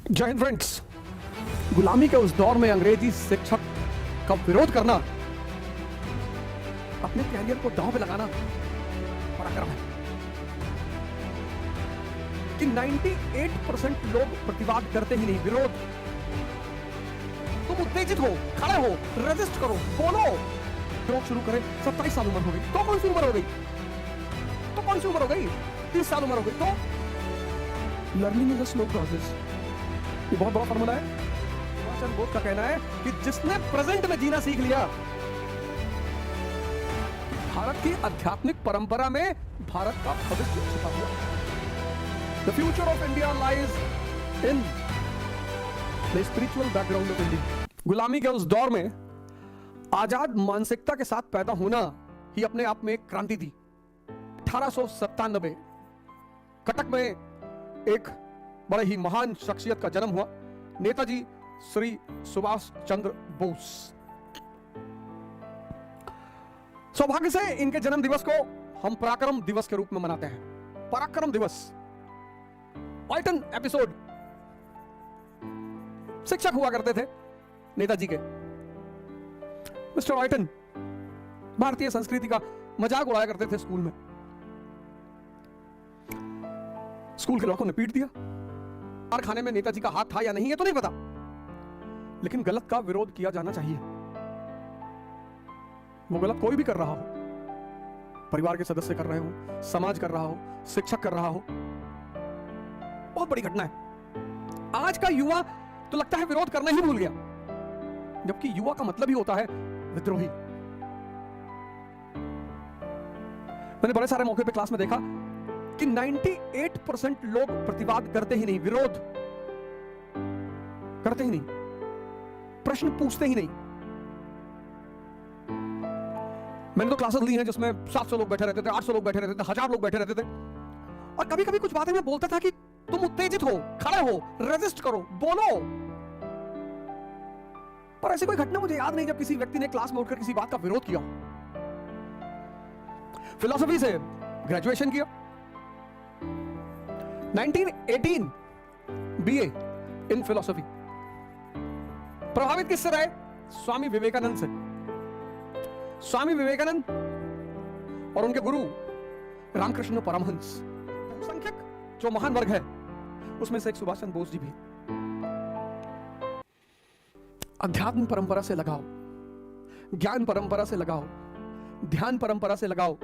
जय हिंद फ्रेंड्स। गुलामी के उस दौर में अंग्रेजी शिक्षक का विरोध करना, अपने कैरियर को दांव पे लगाना पराक्रम है। कि 98% लोग प्रतिवाद करते ही नहीं, विरोध। तुम उत्तेजित हो, खड़े हो, रेजिस्ट करो, बोलो। विरोध शुरू करें। 27 साल उम्र हो गई तो कौन सी उम्र हो गई? तो कौन सी उम्र हो गई? 30 साल उम्र हो गई तो learning is a slow process. ये बहुत बड़ा फॉर्मूला है। सुभाष चंद्र बोस का कहना है कि जिसने प्रेजेंट में जीना सीख लिया, भारत की आध्यात्मिक परंपरा में भारत का भविष्य छिपा हुआ। The future of India lies in the spiritual background of India. गुलामी के उस दौर में आजाद मानसिकता के साथ पैदा होना ही अपने आप में एक क्रांति थी। 1897 कटक में एक बड़े ही महान शख्सियत का जन्म हुआ, नेताजी श्री सुभाष चंद्र बोस। सौभाग्य से इनके जन्म दिवस को हम पराक्रम दिवस के रूप में मनाते हैं। पराक्रम दिवस। ऑयटन एपिसोड शिक्षक हुआ करते थे नेताजी के। मिस्टर ऑयटन भारतीय संस्कृति का मजाक उड़ाया करते थे स्कूल में। स्कूल के लड़कों ने पीट दिया। खाने में नेताजी का हाथ था या नहीं ये तो नहीं पता, लेकिन गलत का विरोध किया जाना चाहिए। वो गलत कोई भी कर रहा हो, परिवार के सदस्य कर रहे हो, समाज कर रहा हो, शिक्षक कर रहा हो, बहुत बड़ी घटना है। आज का युवा तो लगता है विरोध करना ही भूल गया, जबकि युवा का मतलब ही होता है विद्रोही। मैंने बड़े सारे मौके पे क्लास में देखा कि 98% लोग प्रतिवाद करते ही नहीं, विरोध करते ही नहीं, प्रश्न पूछते ही नहीं। मैंने तो क्लासेस ली हैं जिसमें 700 लोग बैठे रहते थे, 800 लोग बैठे रहते थे, 1000 लोग बैठे रहते थे। और कभी कभी कुछ बातें मैं बोलता था कि तुम उत्तेजित हो, खड़े हो, रेजिस्ट करो, बोलो। पर ऐसी कोई घटना मुझे याद नहीं जब किसी व्यक्ति ने क्लास में उठकर किसी बात का विरोध किया। फिलॉसफी से ग्रेजुएशन किया, 1918 बीए इन फिलॉसफी। प्रभावित किससे रहे? स्वामी विवेकानंद से। स्वामी विवेकानंद और उनके गुरु रामकृष्ण परमहंस। संख्यक जो महान वर्ग है उसमें से एक सुभाष चंद्र बोस जी भी। अध्यात्म परंपरा से लगाओ, ज्ञान परंपरा से लगाओ, ध्यान परंपरा से लगाओ।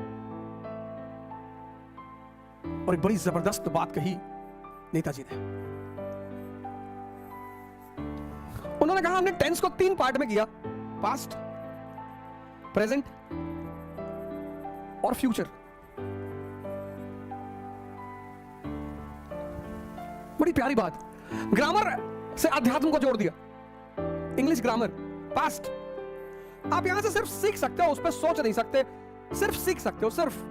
और एक बड़ी जबरदस्त बात कही नेताजी ने। उन्होंने कहा हमने टेंस को 3 पार्ट में किया, पास्ट, प्रेजेंट और फ्यूचर। बड़ी प्यारी बात। ग्रामर से अध्यात्म को जोड़ दिया। English grammar, past. आप यहां से सिर्फ सीख सकते हो, उस पर सोच नहीं सकते, सिर्फ सीख सकते हो, सिर्फ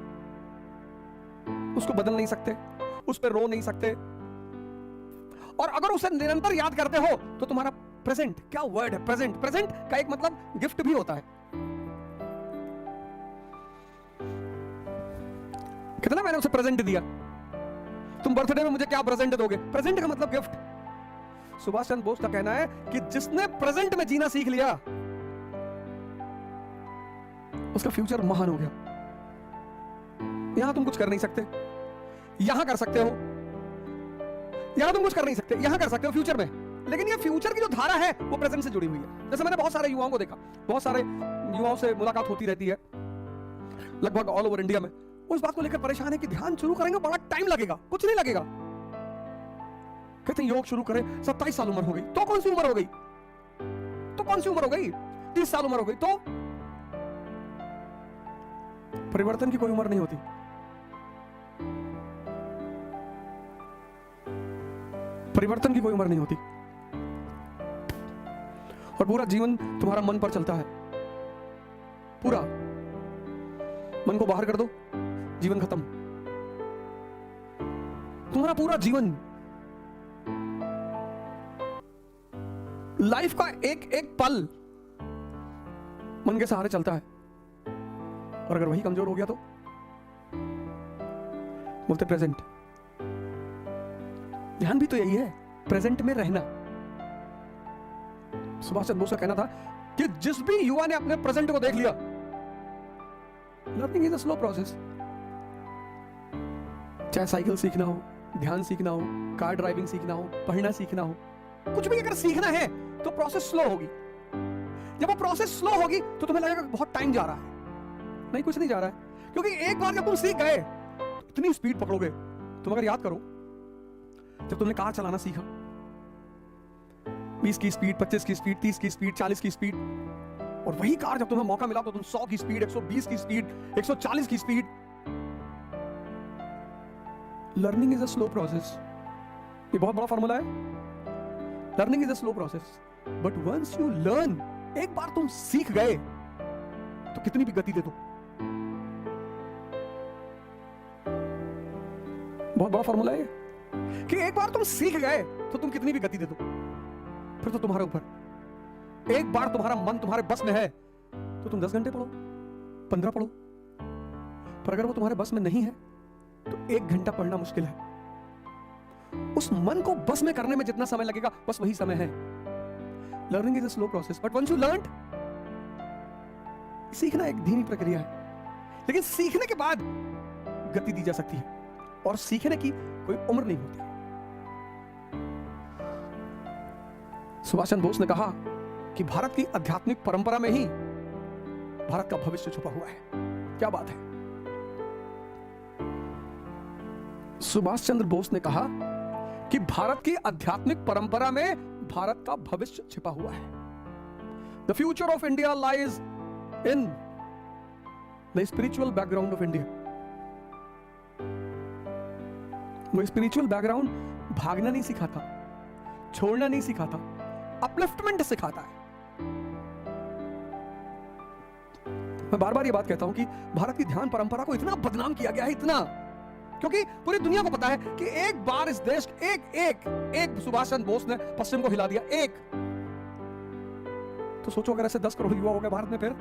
उसको बदल नहीं सकते, उस पर रो नहीं सकते। और अगर उसे निरंतर याद करते हो तो तुम्हारा प्रेजेंट, क्या वर्ड है प्रेजेंट, प्रेजेंट का एक मतलब गिफ्ट भी होता है। कितना मैंने उसे प्रेजेंट दिया, तुम बर्थडे में मुझे क्या प्रेजेंट दोगे? प्रेजेंट का मतलब गिफ्ट। सुभाष चंद्र बोस का कहना है कि जिसने प्रेजेंट में जीना सीख लिया उसका फ्यूचर महान हो गया। यहां तुम कुछ कर नहीं सकते, यहां कर सकते हो। यहां तुम कुछ कर नहीं सकते, यहां कर सकते हो फ्यूचर में। लेकिन ये फ्यूचर की जो धारा है वो प्रेजेंट से जुड़ी हुई है। जैसे मैंने बहुत सारे युवाओं को देखा, बहुत सारे युवाओं से मुलाकात होती रहती है लगभग ऑल ओवर इंडिया में। उस बात को लेकर परेशान है कि ध्यान शुरू करेंगे बड़ा टाइम लगेगा। कुछ नहीं लगेगा। कहते हैं योग शुरू करें, 27 साल उम्र हो गई तो कौन सी उम्र हो गई? तो कौन सी उम्र हो गई? 30 साल उम्र हो गई तो परिवर्तन की कोई उम्र नहीं होती। परिवर्तन की कोई उम्र नहीं होती। और पूरा जीवन तुम्हारा मन पर चलता है। पूरा मन को बाहर कर दो, जीवन खत्म। तुम्हारा पूरा जीवन, लाइफ का एक एक पल मन के सहारे चलता है। और अगर वही कमजोर हो गया तो बोलते प्रेजेंट। ध्यान भी तो यही है। प्रेजेंट में रहना। सुभाष चंद्र बोस का कहना था कि जिस भी युवा ने अपने प्रेजेंट को देख लिया, learning is a slow process. चाहे साइकिल सीखना हो, ध्यान सीखना हो, कार ड्राइविंग सीखना हो, पढ़ना सीखना हो, कुछ भी अगर सीखना है तो प्रोसेस स्लो होगी। जब वो प्रोसेस स्लो होगी तो तुम्हें लगेगा बहुत टाइम जा रहा है। नहीं, कुछ नहीं जा रहा है, क्योंकि एक बार जब तुम सीख गए तो इतनी स्पीड पकड़ोगे। तुम अगर याद करो, जब तुमने कार चलाना सीखा, 20 की स्पीड, 25 की स्पीड, 30 की स्पीड, 40 की स्पीड, और वही कार जब तुम्हें मौका मिला तो तुम 100 की स्पीड, 120 की स्पीड, 140 की speed. Learning is a slow process. ये बहुत बड़ा फॉर्मूला है। Learning is a slow process, but once you learn, एक बार तुम सीख गए तो कितनी भी गति दे दो। बहुत बड़ा फॉर्मूला है कि एक बार तुम सीख गए तो तुम कितनी भी गति दे दो, फिर तो तुम्हारे ऊपर। एक बार तुम्हारा मन तुम्हारे बस में है तो तुम 10 घंटे पढ़ो, 15 पढ़ो, पर अगर वो तुम्हारे बस में नहीं है तो 1 घंटा पढ़ना मुश्किल है। उस मन को बस में करने में जितना समय लगेगा बस वही समय है। Learning is a slow process, but once you learn, सीखना एक धीमी प्रक्रिया है, लेकिन सीखने के बाद गति दी जा सकती है, और सीखने की कोई उम्र नहीं होती। सुभाष चंद्र बोस ने कहा कि भारत की आध्यात्मिक परंपरा में ही भारत का भविष्य छुपा हुआ है। क्या बात है। सुभाष चंद्र बोस ने कहा कि भारत की आध्यात्मिक परंपरा में भारत का भविष्य छिपा हुआ है। The future of India lies in the spiritual background of India. वो स्पिरिचुअल बैकग्राउंड भागना नहीं सिखाता, छोड़ना नहीं सिखाता, अपलिफ्टमेंट सिखाता है। मैं बार बार ये बात कहता हूं कि भारत की ध्यान परंपरा को इतना बदनाम किया गया है, इतना, क्योंकि पूरी दुनिया को पता है कि एक बार इस देश एक सुभाष चंद्र बोस ने पश्चिम को हिला दिया, एक। तो सोचो अगर ऐसे 10 करोड़ युवा हो गए भारत में, फिर